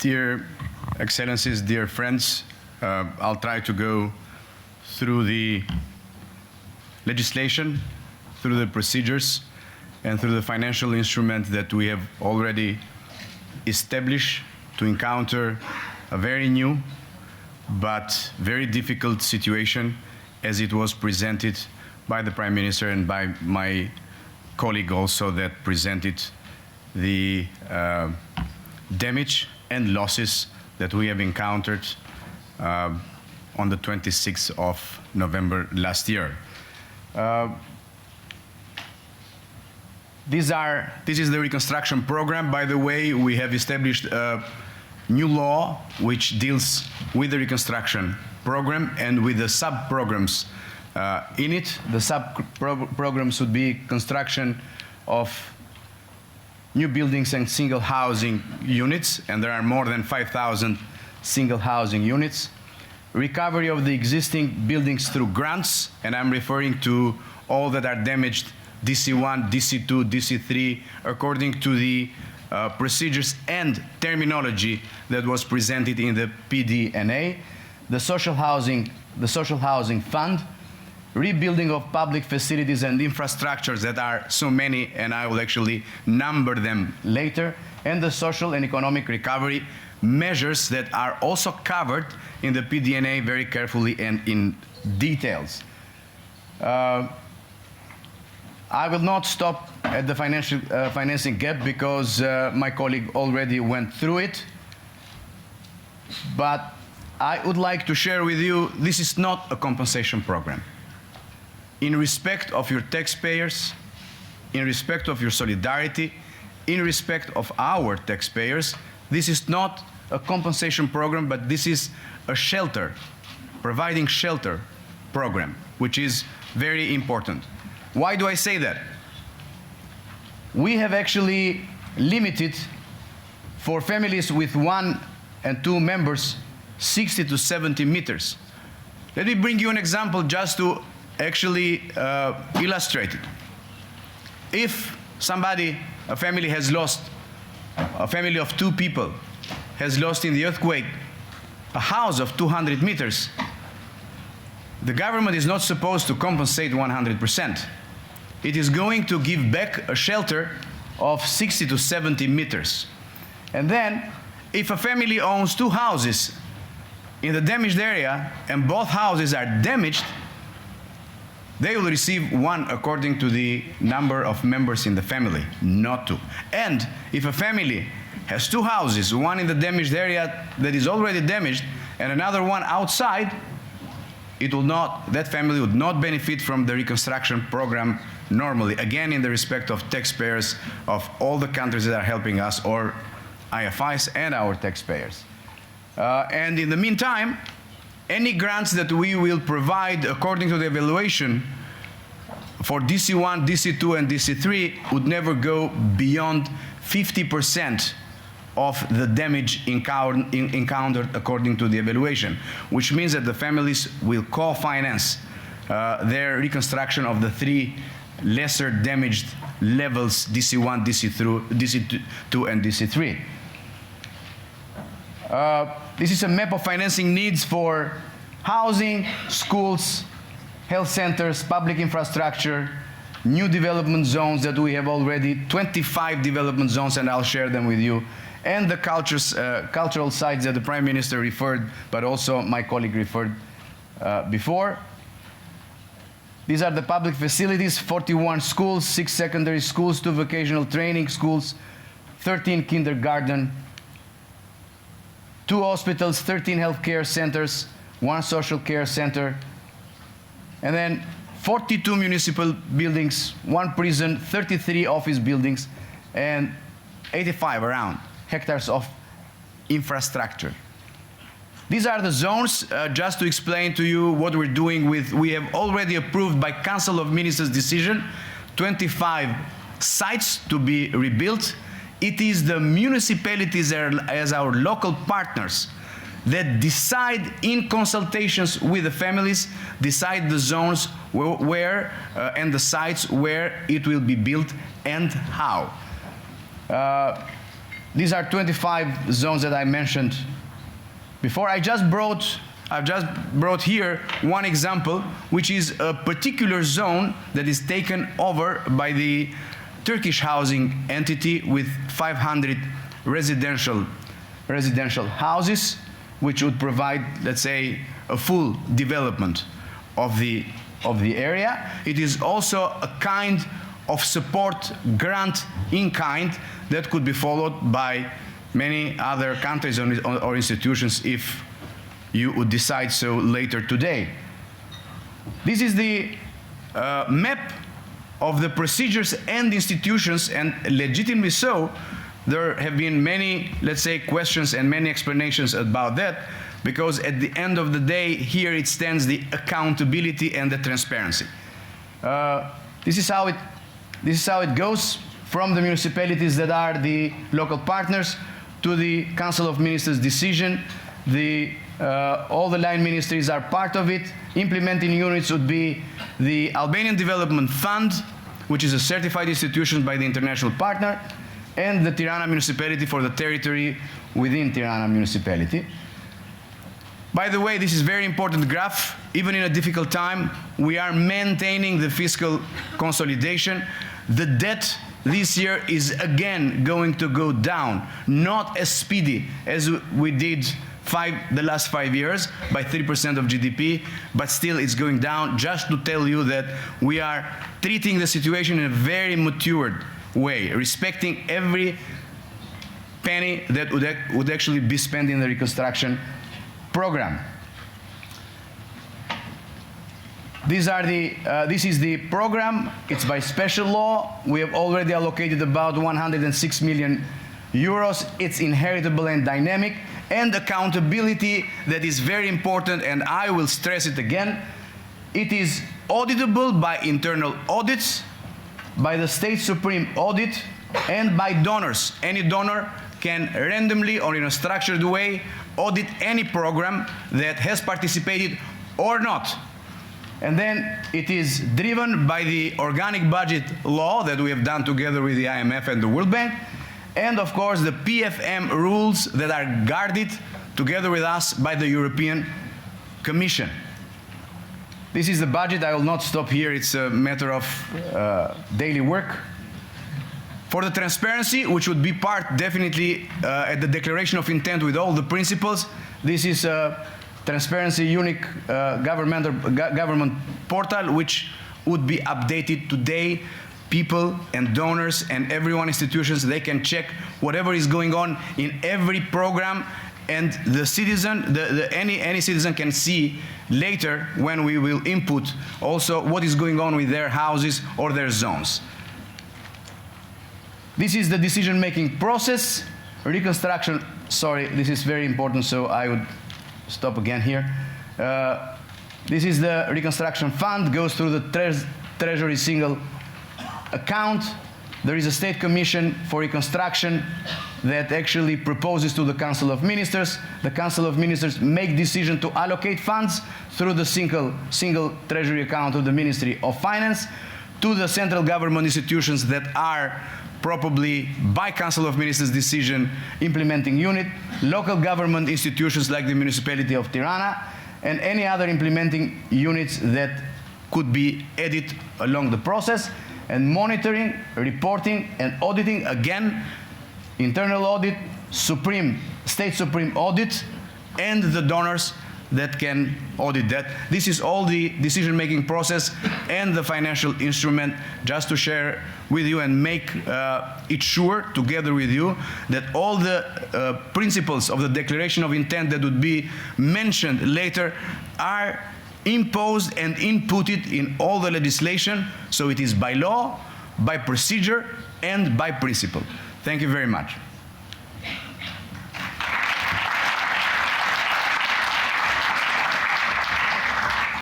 Dear Excellencies, dear friends, I'll try to go through the legislation, through the procedures, and through the financial instrument that we have already established to encounter a very new but very difficult situation as it was presented by the Prime Minister and by my colleague also that presented the damage and losses that we have encountered on the 26th of November last year. This is the reconstruction program. By the way, we have established a new law which deals with the reconstruction program and with the sub-programs in it. The sub-programs would be construction of new buildings and single housing units, and there are more than 5,000 single housing units. Recovery of the existing buildings through grants, and I'm referring to all that are damaged, DC1, DC2, DC3, according to the procedures and terminology that was presented in the PDNA. The social housing fund, rebuilding of public facilities and infrastructures that are so many, and I will actually number them later, and the social and economic recovery measures that are also covered in the PDNA very carefully and in details. I will not stop at the financing gap because my colleague already went through it, but I would like to share with you, this is not a compensation program. In respect of your taxpayers, in respect of your solidarity, in respect of our taxpayers, this is not a compensation program, but this is a shelter, providing shelter program, which is very important. Why do I say that? We have actually limited for families with 1 and 2 members 60 to 70 meters. Let me bring you an example just to actually illustrate it. If a family has lost, a family of 2 people has lost in the earthquake a house of 200 meters, the government is not supposed to compensate 100%. It is going to give back a shelter of 60 to 70 meters. And then, if a family owns 2 houses in the damaged area and both houses are damaged, they will receive 1 according to the number of members in the family, not 2. And if a family has 2 houses, one in the damaged area that is already damaged and another one outside, that family would not benefit from the reconstruction program normally, again in the respect of taxpayers of all the countries that are helping us, or IFIs and our taxpayers. And in the meantime, any grants that we will provide according to the evaluation for DC1, DC2, and DC3 would never go beyond 50% of the damage encountered according to the evaluation, which means that the families will co-finance their reconstruction of the 3 lesser damaged levels, DC1, DC2, and DC3. This is a map of financing needs for housing, schools, health centers, public infrastructure, new development zones that we have already, 25 development zones, and I'll share them with you, and the cultural sites that the Prime Minister referred, but also my colleague referred before. These are the public facilities: 41 schools, 6 secondary schools, 2 vocational training schools, 13 kindergarten, 2 hospitals, 13 healthcare centers, 1 social care center, and then 42 municipal buildings, 1 prison, 33 office buildings, and 85 around hectares of infrastructure. These are the zones, just to explain to you what we're doing with, we have already approved by Council of Ministers decision, 25 sites to be rebuilt. It is the municipalities as our local partners that decide, in consultations with the families, decide the zones where and the sites where it will be built and how. these are 25 zones that I mentioned before. I've just brought here one example, which is a particular zone that is taken over by the Turkish housing entity with 500 residential houses, which would provide, let's say, a full development of the area. It is also a kind of support grant in kind that could be followed by many other countries or institutions if you would decide so later today. This is the map of the procedures and institutions, and legitimately so. There have been many, let's say, questions and many explanations about that, because at the end of the day, here it stands the accountability and the transparency. This is how it goes from the municipalities that are the local partners to the Council of Ministers decision. All the line ministries are part of it. Implementing units would be the Albanian Development Fund, which is a certified institution by the international partner, and the Tirana municipality for the territory within Tirana municipality. By the way, this is a very important graph. Even in a difficult time, we are maintaining the fiscal consolidation. The debt this year is again going to go down, not as speedy as we did the last 5 years, by 3% of GDP, but still it's going down, just to tell you that we are treating the situation in a very matured way, respecting every penny that would actually be spent in the reconstruction program. This is the program. It's by special law. We have already allocated about 106 million euros. It's inheritable and dynamic, and accountability that is very important, and I will stress it again. It is auditable by internal audits, by the State Supreme Audit, and by donors. Any donor can randomly or in a structured way audit any program that has participated or not. And then it is driven by the organic budget law that we have done together with the IMF and the World Bank, and of course the PFM rules that are guarded together with us by the European Commission. This is the budget. I will not stop here. It's a matter of daily work. For the transparency, which would be part definitely at the declaration of intent with all the principles, this is a transparency unique government portal, which would be updated today. People and donors and everyone, institutions, they can check whatever is going on in every program, and the citizen, any citizen can see later when we will input also what is going on with their houses or their zones. This is the decision-making process. Reconstruction, sorry, this is very important, so I would stop again here. This is the reconstruction fund, goes through the Treasury single account. There is a state commission for reconstruction that actually proposes to the Council of Ministers. The Council of Ministers make decision to allocate funds through the single treasury account of the Ministry of Finance to the central government institutions that are probably by Council of Ministers decision implementing unit, local government institutions like the municipality of Tirana, and any other implementing units that could be added along the process. And monitoring, reporting, and auditing, again, internal audit, State Supreme Audit, and the donors that can audit that. This is all the decision-making process and the financial instrument, just to share with you and make it sure, together with you, that all the principles of the declaration of intent that would be mentioned later are imposed and inputted in all the legislation, so it is by law, by procedure, and by principle. Thank you very much.